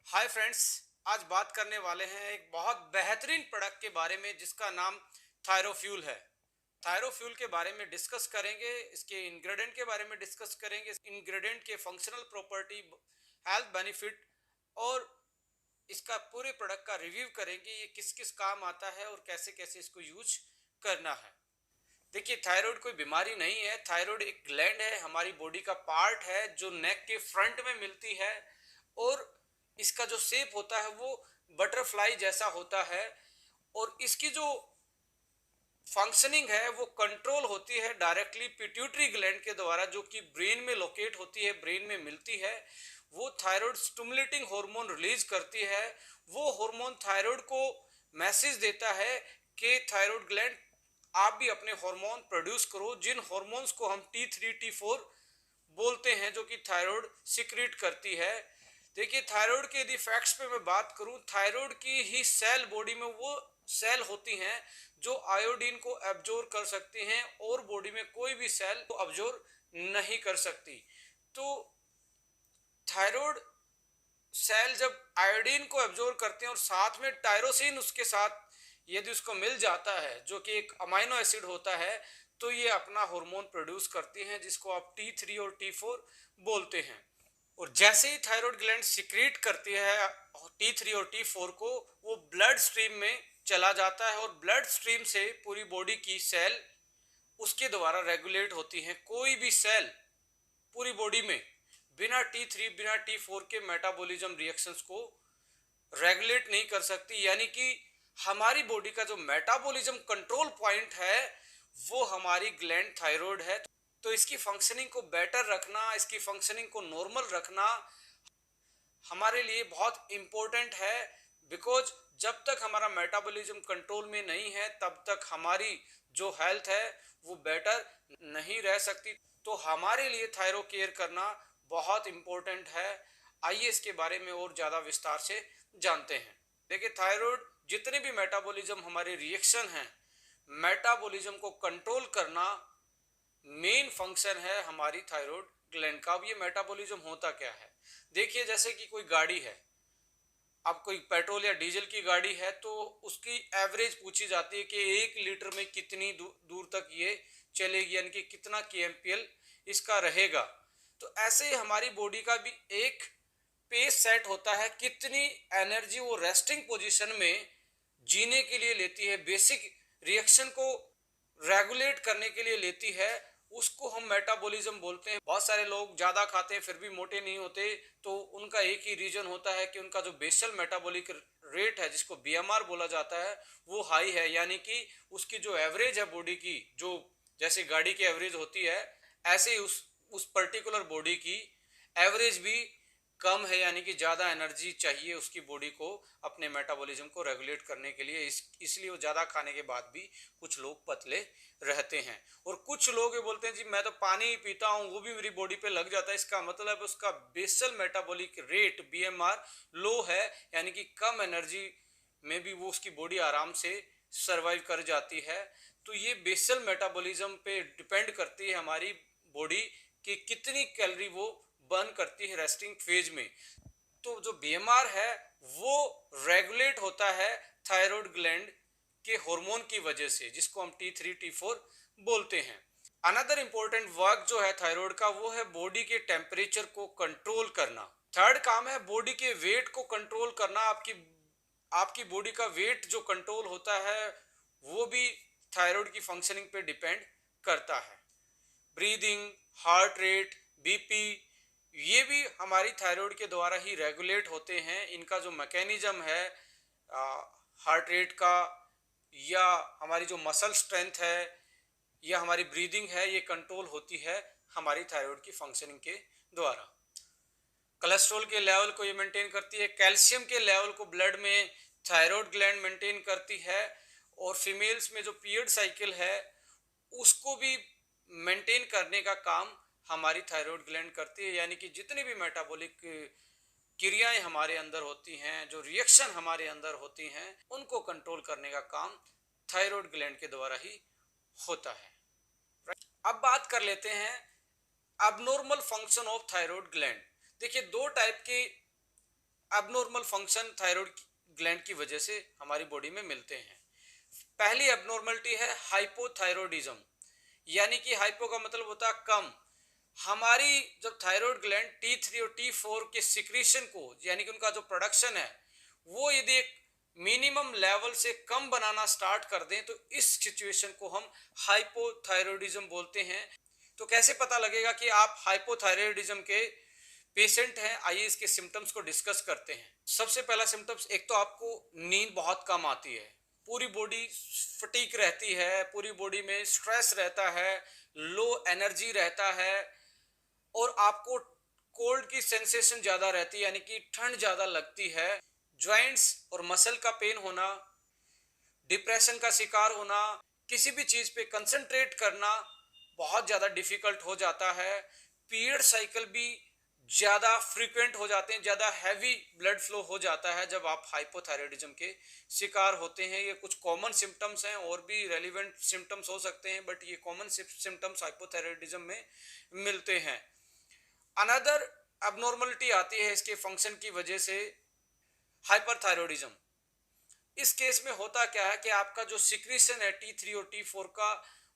Hi friends. आज बात करने वाले हैं एक बहुत बेहतरीन प्रोडक्ट के बारे में जिसका नाम थायरोफ्यूल है। थायरोफ्यूल के बारे में डिस्कस करेंगे, इसके इंग्रेडिएंट के बारे में डिस्कस करेंगे, इंग्रेडिएंट के फंक्शनल प्रॉपर्टी, हेल्थ बेनिफिट और इसका पूरे प्रोडक्ट का रिव्यू करेंगे। ये किस किस काम आता है और कैसे कैसे इसको यूज करना है। देखिए, थायराइड कोई बीमारी नहीं है। थायराइड एक ग्लैंड है, हमारी बॉडी का पार्ट है जो नेक के फ्रंट में मिलती है और इसका जो शेप होता है वो बटरफ्लाई जैसा होता है और इसकी जो फंक्शनिंग है वो कंट्रोल होती है डायरेक्टली पिट्यूटरी ग्लैंड के द्वारा, जो कि ब्रेन में लोकेट होती है, ब्रेन में मिलती है। वो थायराइड स्टिमुलेटिंग हार्मोन रिलीज करती है। वो हार्मोन थायराइड को मैसेज देता है कि थायराइड ग्लैंड आप भी अपने हार्मोन प्रोड्यूस करो, जिन हार्मोन्स को हम T3 T4 बोलते हैं, जो कि थायराइड सिक्रीट करती है। देखिए, थायराइड के यदि फैक्ट्स पे मैं बात करूं, थायराइड की ही सेल बॉडी में वो सेल होती हैं जो आयोडीन को एब्जॉर्ब कर सकती हैं और बॉडी में कोई भी सेल को एब्जॉर्ब नहीं कर सकती। तो थायराइड सेल जब आयोडीन को एब्जॉर्ब करते हैं और साथ में टायरोसिन उसके साथ यदि उसको मिल जाता है, जो कि एक अमाइनो एसिड होता है, तो ये अपना हार्मोन प्रोड्यूस करती हैं जिसको आप T3 और T4 बोलते हैं। और जैसे ही थायराइड ग्लैंड सिक्रीट करती है T3 और T4 को, वो ब्लड स्ट्रीम में चला जाता है और ब्लड स्ट्रीम से पूरी बॉडी की सेल उसके द्वारा रेगुलेट होती हैं। कोई भी सेल पूरी बॉडी में बिना T3 बिना T4 के मेटाबॉलिज्म रिएक्शंस को रेगुलेट नहीं कर सकती। यानी कि हमारी बॉडी का जो मेटाबॉलिज्म कंट्रोल पॉइंट है वो हमारी ग्लैंड थायराइड है। तो इसकी फंक्शनिंग को बेटर रखना, इसकी फंक्शनिंग को नॉर्मल रखना हमारे लिए बहुत इंपॉर्टेंट है। बिकॉज जब तक हमारा मेटाबॉलिज्म कंट्रोल में नहीं है तब तक हमारी जो हेल्थ है वो बेटर नहीं रह सकती। तो हमारे लिए थायरो केयर करना बहुत इंपॉर्टेंट है। आइए इसके बारे में और ज़्यादा विस्तार से जानते हैं। देखिए, थायराइड जितने भी मेटाबॉलिज्म हमारे रिएक्शन हैं, मेटाबॉलिज्म को कंट्रोल करना मेन फंक्शन है हमारी थायराइड ग्लैंड का। अब ये मेटाबॉलिज्म होता क्या है? देखिए, जैसे कि कोई गाड़ी है, अब कोई पेट्रोल या डीजल की गाड़ी है तो उसकी एवरेज पूछी जाती है कि 1 लीटर में कितनी दूर तक ये चलेगी, यानी कि कितना kmpl इसका रहेगा। तो ऐसे ही हमारी बॉडी का भी एक पेस सेट होता है, कितनी एनर्जी वो रेस्टिंग पोजीशन में जीने के लिए लेती है, बेसिक रिएक्शन को रेगुलेट करने के लिए लेती है, उसको हम मेटाबॉलिज्म बोलते हैं। बहुत सारे लोग ज़्यादा खाते हैं फिर भी मोटे नहीं होते, तो उनका एक ही रीजन होता है कि उनका जो बेसल मेटाबॉलिक रेट है, जिसको बीएमआर बोला जाता है, वो हाई है। यानी कि उसकी जो एवरेज है बॉडी की, जो जैसे गाड़ी की एवरेज होती है, ऐसे ही उस पर्टिकुलर बॉडी की एवरेज भी कम है, यानी कि ज़्यादा एनर्जी चाहिए उसकी बॉडी को अपने मेटाबॉलिज्म को रेगुलेट करने के लिए। इसलिए वो ज़्यादा खाने के बाद भी कुछ लोग पतले रहते हैं। और कुछ लोग ये बोलते हैं जी मैं तो पानी ही पीता हूँ, वो भी मेरी बॉडी पे लग जाता है। इसका मतलब उसका बेसल मेटाबॉलिक रेट बीएमआर लो है, यानी कि कम एनर्जी में भी वो उसकी बॉडी आराम से सर्वाइव कर जाती है। तो ये बेसल मेटाबॉलिज्म पे डिपेंड करती है हमारी बॉडी कि कितनी कैलोरी वो बर्न करती है रेस्टिंग फेज में। तो जो बीएमआर है वो रेगुलेट होता है थायराइड ग्लैंड के हार्मोन की वजह से, जिसको हम T3 T4 बोलते हैं। अनदर इंपॉर्टेंट वर्क जो है थायराइड का, वो है बॉडी के टेम्परेचर को कंट्रोल करना। थर्ड काम है बॉडी के वेट को कंट्रोल करना। आपकी बॉडी का वेट जो कंट्रोल होता है वो भी थायराइड की फंक्शनिंग पे डिपेंड करता है। ब्रीदिंग, हार्ट रेट, बीपी, ये भी हमारी थायराइड के द्वारा ही रेगुलेट होते हैं। इनका जो मैकेनिज्म है हार्ट रेट का, या हमारी जो मसल स्ट्रेंथ है, या हमारी ब्रीदिंग है, ये कंट्रोल होती है हमारी थायराइड की फंक्शनिंग के द्वारा। कोलेस्ट्रॉल के लेवल को ये मेंटेन करती है। कैल्शियम के लेवल को ब्लड में थायराइड ग्लैंड मेंटेन करती है। और फीमेल्स में जो पीरियड साइकिल है उसको भी मेंटेन करने का काम हमारी थायराइड ग्लैंड करती है। यानी कि जितनी भी मेटाबॉलिक क्रियाएं हमारे अंदर होती हैं, जो रिएक्शन हमारे अंदर होती हैं, उनको कंट्रोल करने का काम थायराइड ग्लैंड के द्वारा ही होता है। अब बात कर लेते हैं abnormal function of thyroid gland. देखिए, दो टाइप के एबनॉर्मल फंक्शन थायराइड ग्लैंड की वजह से हमारी बॉडी में मिलते हैं। पहली एबनॉर्मलिटी है हाइपोथायरॉयडिज्म, यानी कि हाइपो का मतलब होता है कम। हमारी जब थायराइड ग्लैंड T3 और T4 के सिक्रीशन को, यानी कि उनका जो प्रोडक्शन है, वो यदि एक मिनिमम लेवल से कम बनाना स्टार्ट कर दें तो इस सिचुएशन को हम हाइपोथायरॉयडिज्म बोलते हैं। तो कैसे पता लगेगा कि आप हाइपोथायरॉयडिज्म के पेशेंट हैं? आइए इसके सिम्टम्स को डिस्कस करते हैं। सबसे पहला सिम्टम्स, एक तो आपको नींद बहुत कम आती है, पूरी बॉडी फटीक रहती है, पूरी बॉडी में स्ट्रेस रहता है, लो एनर्जी रहता है, और आपको कोल्ड की सेंसेशन ज्यादा रहती है, यानी कि ठंड ज्यादा लगती है। ज्वाइंट्स और मसल का पेन होना, डिप्रेशन का शिकार होना, किसी भी चीज पे कंसंट्रेट करना बहुत ज्यादा डिफिकल्ट हो जाता है। पीरियड साइकिल भी ज्यादा फ्रीक्वेंट हो जाते हैं, ज्यादा हैवी ब्लड फ्लो हो जाता है जब आप हाइपोथायरॉयडिज्म के शिकार होते हैं। ये कुछ कॉमन सिम्टम्स हैं, और भी रेलिवेंट सिम्टम्स हो सकते हैं, बट ये कॉमन सिम्टम्स हाइपोथायरॉयडिज्म में मिलते हैं। अनदर अबनॉर्मलिटी आती है इसके फंक्शन की वजह से, हाइपरथायरॉयडिज्म। इस केस में होता क्या है कि आपका जो सिक्रीशन है T3 और T4 का,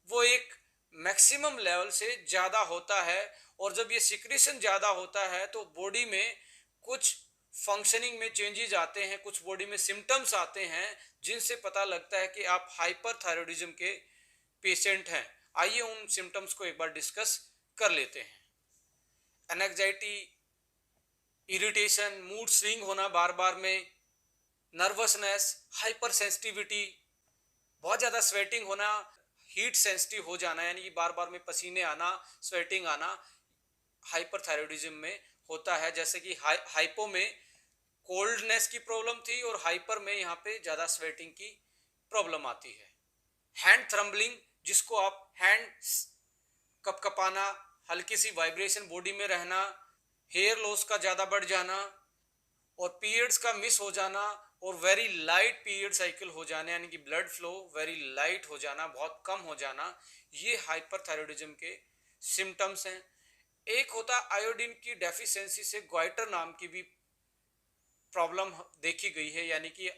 वो एक मैक्सिमम लेवल से ज्यादा होता है, और जब ये सिक्रीशन ज्यादा होता है तो बॉडी में कुछ फंक्शनिंग में चेंजेस आते हैं, कुछ बॉडी में सिम्टम्स आते हैं जिनसे पता लगता है कि आप हाइपरथायरॉयडिज्म के पेशेंट हैं। आइए उन सिम्टम्स को एक बार डिस्कस कर लेते हैं। एंजाइटी, इरिटेशन, मूड स्विंग होना बार बार में, नर्वसनेस, हाइपर सेंसिटिविटी, बहुत ज़्यादा स्वेटिंग होना, हीट सेंसिटिव हो जाना, यानी कि बार बार में पसीने आना, स्वेटिंग आना, हाइपरथायरॉयडिज्म में होता है। जैसे कि हाइपो में कोल्डनेस की प्रॉब्लम थी, और हाइपर में यहाँ पे ज़्यादा स्वेटिंग की प्रॉब्लम आती है। हैंड थ्रम्बलिंग, जिसको आप हैंड कपकपाना, हल्की सी वाइब्रेशन बॉडी में रहना, हेयर लॉस का ज़्यादा बढ़ जाना, और पीरियड्स का मिस हो जाना, और वेरी लाइट पीरियड साइकिल हो जाना, यानी कि ब्लड फ्लो वेरी लाइट हो जाना, बहुत कम हो जाना, ये हाइपरथायरॉयडिज्म के सिम्टम्स हैं। एक होता आयोडीन की डेफिशिएंसी से ग्वाइटर नाम की भी प्रॉब्लम देखी गई है, यानी कि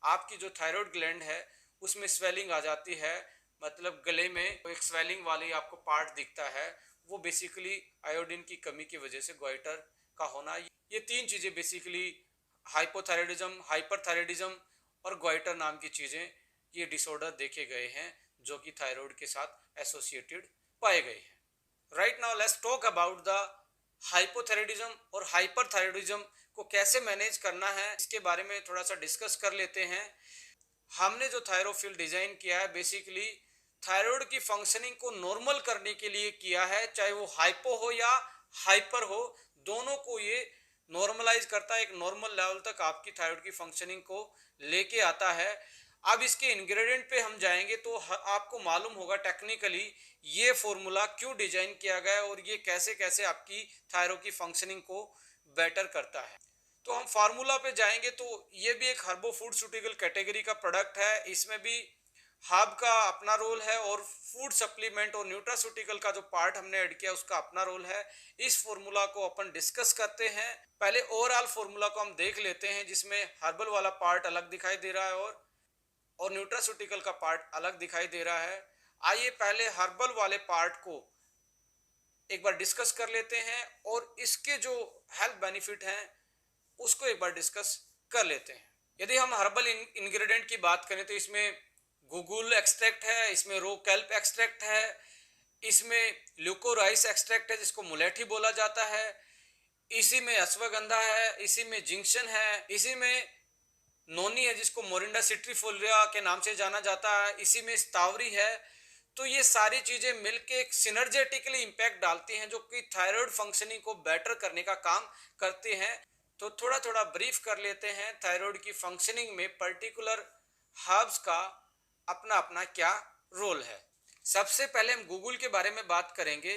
आपकी जो थायराइड ग्लैंड है उसमें स्वेलिंग आ जाती है, मतलब गले में एक स्वेलिंग वाली आपको पार्ट दिखता है, वो बेसिकली आयोडीन की कमी की वजह से ग्वाइटर का होना। ये तीन चीज़ें बेसिकली हाइपोथायरॉयडिज्म, हाइपरथायरॉयडिज्म और ग्वाइटर नाम की चीज़ें, ये डिसऑर्डर देखे गए हैं जो कि थायराइड के साथ एसोसिएटेड पाए गए हैं। Right now let's talk about the hypothyroidism और हाइपरथायरॉयडिज्म को कैसे मैनेज करना है, इसके बारे में थोड़ा सा डिस्कस कर लेते हैं। हमने जो थायरोफिल डिजाइन किया है बेसिकली थायराइड की फंक्शनिंग को नॉर्मल करने के लिए किया है, चाहे वो हाइपो हो या हाइपर हो, दोनों को ये नॉर्मलाइज करता है, एक नॉर्मल लेवल तक आपकी थायराइड की फंक्शनिंग को लेके आता है। अब इसके इंग्रेडिएंट पे हम जाएंगे तो आपको मालूम होगा टेक्निकली ये फॉर्मूला क्यों डिजाइन किया गया है, और ये कैसे कैसे आपकी थायराइड की फंक्शनिंग को बेटर करता है। तो हम फार्मूला पे जाएंगे तो ये भी एक हर्बो फूडस्यूटिकल कैटेगरी का प्रोडक्ट है। इसमें भी हर्ब का अपना रोल है, और फूड सप्लीमेंट और न्यूट्रास्यूटिकल का जो पार्ट हमने ऐड किया उसका अपना रोल है। इस फॉर्मूला को अपन डिस्कस करते हैं। पहले ओवरऑल फॉर्मूला को हम देख लेते हैं, जिसमें हर्बल वाला पार्ट अलग दिखाई दे रहा है और न्यूट्रास्यूटिकल का पार्ट अलग दिखाई दे रहा है। आइए पहले हर्बल वाले पार्ट को एक बार डिस्कस कर लेते हैं, और इसके जो हेल्थ बेनिफिट हैं उसको एक बार डिस्कस कर लेते हैं। यदि हम हर्बल इंग्रेडिएंट की बात करें तो इसमें गुगुल एक्सट्रैक्ट है, इसमें रो कैल्प एक्सट्रैक्ट है, इसमें ल्यूकोराइस एक्सट्रैक्ट है जिसको मुलेठी बोला जाता है, इसी में अश्वगंधा है, इसी में जिंक्शन है, इसी में नोनी है जिसको मोरिंडा सिट्रीफोलिया के नाम से जाना जाता है, इसी में स्टावरी है। तो ये सारी चीजें मिलके एक सिनर्जेटिकली इंपैक्ट डालती हैं जो कि थायराइड फंक्शनिंग को बेटर करने का काम करते हैं। तो थोड़ा थोड़ा ब्रीफ कर लेते हैं थायराइड की फंक्शनिंग में पर्टिकुलर हर्ब्स का अपना अपना क्या रोल है। सबसे पहले हम गूगल के बारे में बात करेंगे।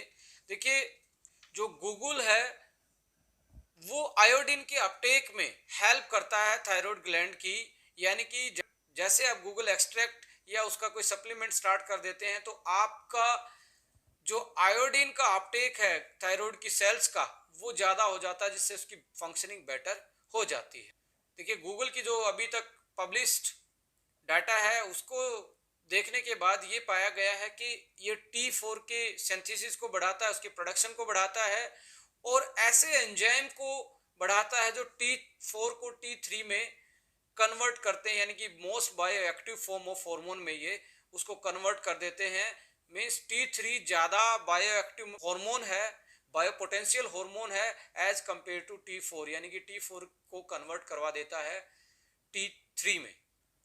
देखिए जो गूगल है वो आयोडीन के अपटेक में हेल्प करता है थायराइड ग्लैंड की, यानी कि जैसे आप गूगल एक्सट्रैक्ट या उसका कोई सप्लीमेंट स्टार्ट कर देते हैं तो आपका जो आयोडीन का अपटेक है थायराइड की सेल्स का वो ज्यादा हो जाता है, जिससे उसकी फंक्शनिंग बेटर हो जाती है। देखिए गूगल की जो अभी तक पब्लिश्ड डाटा है उसको देखने के बाद ये पाया गया है कि ये T4 के सिंथेसिस को बढ़ाता है, उसके प्रोडक्शन को बढ़ाता है और ऐसे एंजाइम को बढ़ाता है जो T4 को T3 में कन्वर्ट करते हैं, यानी कि most bio active form of hormone में ये उसको कन्वर्ट कर देते हैं। मीन्स T3 ज़्यादा बायो एक्टिव हार्मोन है, बायो पोटेंशियल हार्मोन है एज कंपेयर टू T4, यानी कि T4 को कन्वर्ट करवा देता है T3 में।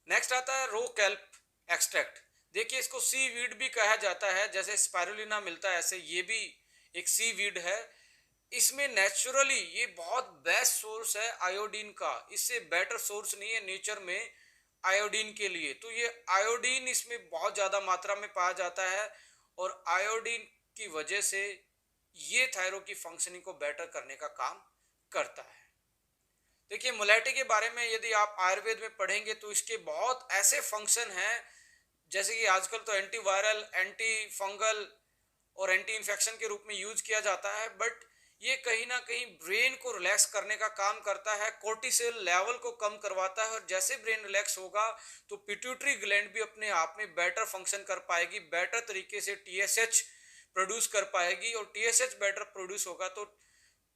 नेक्स्ट आता है रो कैल्प एक्सट्रैक्ट। देखिए इसको सी वीड भी कहा जाता है, जैसे स्पाइरुलिना मिलता है ऐसे ये भी एक सी वीड है। इसमें नेचुरली ये बहुत बेस्ट सोर्स है आयोडीन का, इससे बेटर सोर्स नहीं है नेचर में आयोडीन के लिए। तो ये आयोडीन इसमें बहुत ज़्यादा मात्रा में पाया जाता है और आयोडीन की वजह से ये थायराइड की फंक्शनिंग को बेटर करने का काम करता है। देखिए मुलेटी के बारे में यदि आप आयुर्वेद में पढ़ेंगे तो इसके बहुत ऐसे फंक्शन हैं, जैसे कि आजकल तो एंटीवायरल, एंटी फंगल और एंटी इन्फेक्शन के रूप में यूज किया जाता है, बट ये कहीं ना कहीं ब्रेन को रिलैक्स करने का काम करता है, कोर्टिसोल लेवल को कम करवाता है और जैसे ब्रेन रिलैक्स होगा तो पिट्यूटरी ग्लैंड भी अपने आप में बेटर फंक्शन कर पाएगी, बेटर तरीके से टीएसएच प्रोड्यूस कर पाएगी और टीएसएच बेटर प्रोड्यूस होगा तो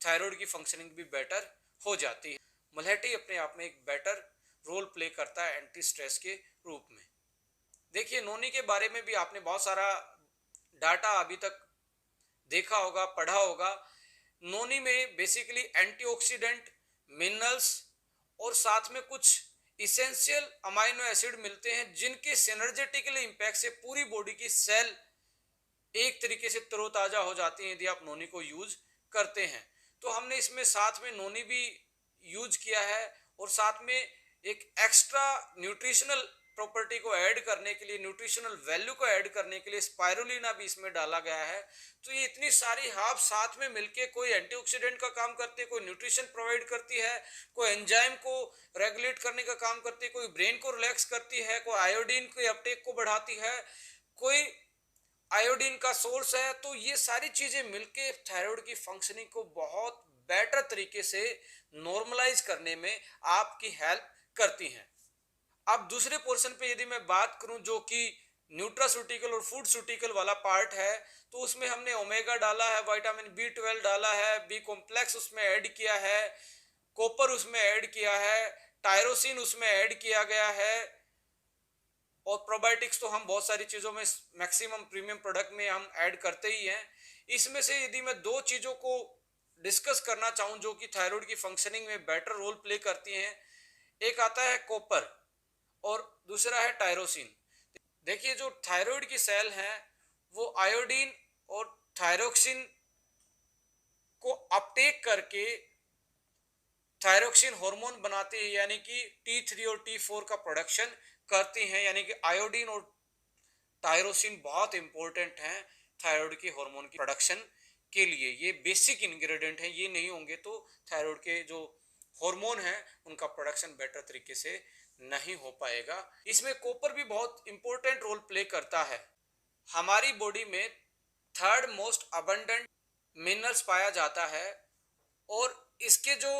थायराइड की फंक्शनिंग भी बेटर हो जाती है। मुलेटी अपने आप में एक बेटर रोल प्ले करता है एंटी स्ट्रेस के रूप में। देखिए नोनी के बारे में भी आपने बहुत सारा डाटा अभी तक देखा होगा, पढ़ा होगा। नोनी में बेसिकली एंटीऑक्सीडेंट, मिनरल्स और साथ में कुछ इसेंशियल अमाइनो एसिड मिलते हैं जिनके सिनर्जेटिकली इंपैक्ट से पूरी बॉडी की सेल एक तरीके से तरोताजा हो जाती है यदि आप नोनी को यूज करते हैं। तो हमने इसमें साथ में नोनी भी यूज किया है और साथ में एक एक्स्ट्रा न्यूट्रिशनल प्रॉपर्टी को ऐड करने के लिए, न्यूट्रिशनल वैल्यू को ऐड करने के लिए स्पाइरुलिना भी इसमें डाला गया है। तो ये इतनी सारी हर्ब साथ में मिलके कोई एंटीऑक्सीडेंट का काम करती है, कोई न्यूट्रिशन प्रोवाइड करती है, कोई एंजाइम को रेगुलेट करने का काम करती है, कोई ब्रेन को रिलैक्स करती है, कोई आयोडीन के अपटेक को बढ़ाती है, कोई आयोडीन का सोर्स है। तो ये सारी चीजें मिलके थायराइड की फंक्शनिंग को बहुत बेटर तरीके से नॉर्मलाइज करने में आपकी हेल्प करती हैं। अब दूसरे पोर्शन पे यदि मैं बात करूं जो कि न्यूट्रास्यूटिकल और फूड सूटिकल वाला पार्ट है, तो उसमें हमने ओमेगा डाला है, विटामिन B12 डाला है, बी कॉम्प्लेक्स उसमें ऐड किया है, कॉपर उसमें ऐड किया है, टायरोसिन उसमें ऐड किया गया है और प्रोबायोटिक्स तो हम बहुत सारी चीज़ों में मैक्सिमम प्रीमियम प्रोडक्ट में हम ऐड करते ही हैं। इसमें से यदि मैं दो चीज़ों को डिस्कस करना चाहूँ जो कि थायराइड की फंक्शनिंग में बेटर रोल प्ले करती हैं, एक आता है कॉपर और दूसरा है टायरोसिन। देखिए जो थायराइड की सेल हैं वो आयोडीन और थायरोक्सिन को अपटेक करके थायरोक्सिन हार्मोन बनाती है, यानी कि T3 और T4 का प्रोडक्शन करती हैं। यानी कि आयोडीन और टायरोसिन बहुत इंपॉर्टेंट हैं थायराइड के हार्मोन की प्रोडक्शन के लिए। ये बेसिक इंग्रेडिएंट हैं, ये नहीं होंगे तो थायराइड के जो हार्मोन हैं उनका प्रोडक्शन बेटर तरीके से नहीं हो पाएगा। इसमें कॉपर भी बहुत इंपॉर्टेंट रोल प्ले करता है। हमारी बॉडी में थर्ड मोस्ट अबंडेंट मिनरल्स पाया जाता है और इसके जो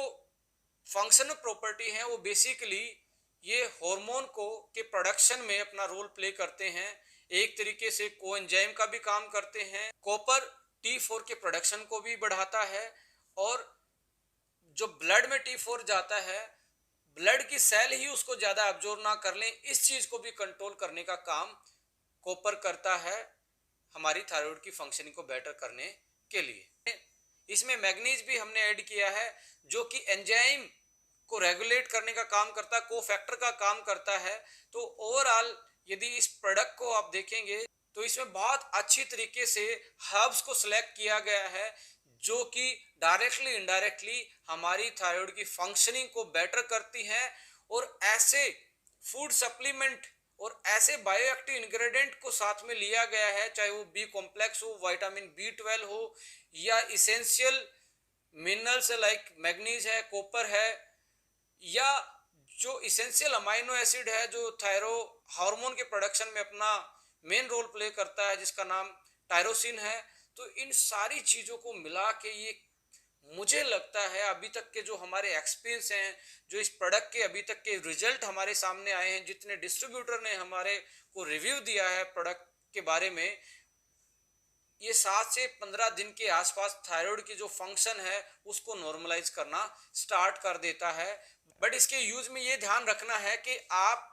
फंक्शनल प्रॉपर्टी हैं वो बेसिकली ये हार्मोन को के प्रोडक्शन में अपना रोल प्ले करते हैं, एक तरीके से कोएंजाइम का भी काम करते हैं। कॉपर T4 के प्रोडक्शन को भी बढ़ाता है और जो ब्लड में T4 जाता है, ब्लड की सेल ही उसको ज्यादा एब्जॉर्ब ना कर लें, इस चीज को भी कंट्रोल करने का काम कॉपर करता है हमारी थायराइड की फंक्शनिंग को बेटर करने के लिए। इसमें मैग्नीज भी हमने ऐड किया है जो कि एंजाइम को रेगुलेट करने का काम करता है, कोफैक्टर का काम करता है। तो ओवरऑल यदि इस प्रोडक्ट को आप देखेंगे तो इसमें बहुत अच्छी तरीके से हर्ब्स को सिलेक्ट किया गया है जो कि डायरेक्टली इनडायरेक्टली हमारी थायराइड की फंक्शनिंग को बेटर करती हैं। और ऐसे फूड सप्लीमेंट और ऐसे बायोएक्टिव इंग्रेडिएंट को साथ में लिया गया है, चाहे वो बी कॉम्प्लेक्स हो, विटामिन B12 हो या इसेंशियल मिनरल्स लाइक मैग्नीज है, कॉपर है, या जो इसेंशियल अमाइनो एसिड है जो थायरो हार्मोन के प्रोडक्शन में अपना मेन रोल प्ले करता है जिसका नाम टायरोसिन है। तो इन सारी चीज़ों को मिला के ये मुझे लगता है अभी तक के जो हमारे एक्सपीरियंस हैं, जो इस प्रोडक्ट के अभी तक के रिजल्ट हमारे सामने आए हैं, जितने डिस्ट्रीब्यूटर ने हमारे को रिव्यू दिया है प्रोडक्ट के बारे में, ये 7 से 15 दिन के आसपास थायराइड की जो फंक्शन है उसको नॉर्मलाइज करना स्टार्ट कर देता है। बट इसके यूज में ये ध्यान रखना है कि आप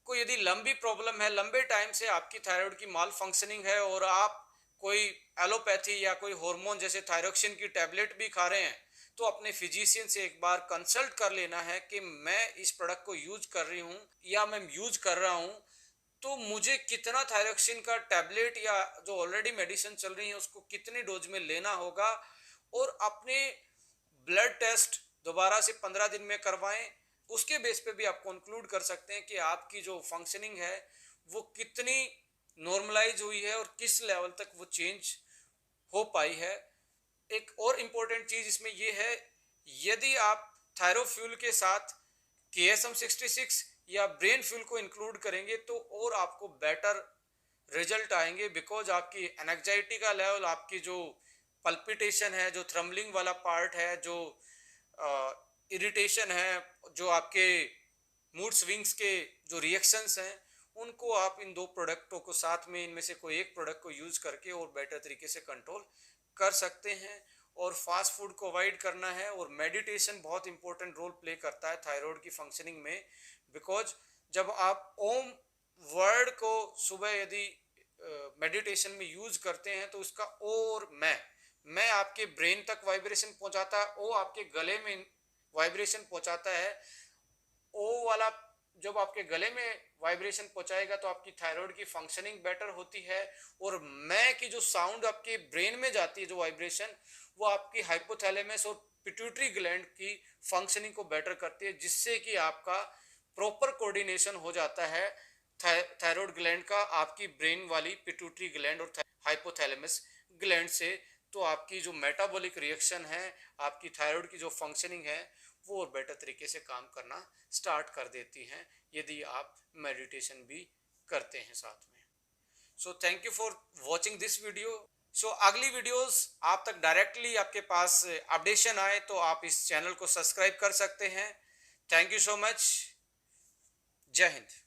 को यदि लंबी प्रॉब्लम है, लंबे टाइम से आपकी थायराइड की माल फंक्शनिंग है और आप कोई एलोपैथी या कोई हार्मोन जैसे थायरोक्सिन की टैबलेट भी खा रहे हैं, तो अपने फिजिशियन से एक बार कंसल्ट कर लेना है कि मैं इस प्रोडक्ट को यूज कर रही हूँ या मैं यूज कर रहा हूँ, तो मुझे कितना थायरोक्सिन का टैबलेट या जो ऑलरेडी मेडिसिन चल रही है उसको कितने डोज में लेना होगा, और अपने ब्लड टेस्ट दोबारा से 15 दिन में करवाएं। उसके बेस पे भी आप कंक्लूड कर सकते हैं कि आपकी जो फंक्शनिंग है वो कितनी नॉर्मलाइज हुई है और किस लेवल तक वो चेंज हो पाई है। एक और इम्पोर्टेंट चीज इसमें ये है, यदि आप थायरोफ्यूल के साथ KSM-66 या ब्रेन फ्यूल को इंक्लूड करेंगे तो और आपको बेटर रिजल्ट आएंगे, बिकॉज आपकी एनजाइटी का लेवल, आपकी जो पल्पिटेशन है, जो थ्रम्बलिंग वाला पार्ट है, जो इरिटेशन है, जो आपके मूड स्विंग्स के जो रिएक्शंस हैं, उनको आप इन दो प्रोडक्टों को साथ में इनमें से कोई एक प्रोडक्ट को यूज करके और बेटर तरीके से कंट्रोल कर सकते हैं। और फास्ट फूड को अवॉइड करना है, और मेडिटेशन बहुत इंपॉर्टेंट रोल प्ले करता है थायराइड की फंक्शनिंग में, बिकॉज जब आप ओम वर्ड को सुबह यदि मेडिटेशन में यूज करते हैं तो उसका ओ और मैं आपके ब्रेन तक वाइब्रेशन पहुंचाता है, ओ आपके गले में वाइब्रेशन पहुंचाता है। ओ वाला जब आपके गले में वाइब्रेशन पहुंचाएगा तो आपकी थायराइड की फंक्शनिंग बेटर होती है, और मैं की जो साउंड आपके ब्रेन में जाती है, जो वाइब्रेशन, वो आपकी हाइपोथैलेमस और पिट्यूटरी ग्लैंड की फंक्शनिंग को बेटर करती है, जिससे कि आपका प्रॉपर कोऑर्डिनेशन हो जाता है थायराइड ग्लैंड का आपकी ब्रेन वाली पिट्यूटरी ग्लैंड और हाइपोथैलेमस ग्लैंड से। तो आपकी जो मेटाबॉलिक रिएक्शन है, आपकी थायराइड की जो फंक्शनिंग है, वो और बेटर तरीके से काम करना स्टार्ट कर देती हैं यदि आप मेडिटेशन भी करते हैं साथ में। So thank you for watching this video. So अगली वीडियोस आप तक डायरेक्टली आपके पास अपडेशन आए तो आप इस चैनल को सब्सक्राइब कर सकते हैं। Thank you so much. जय हिंद।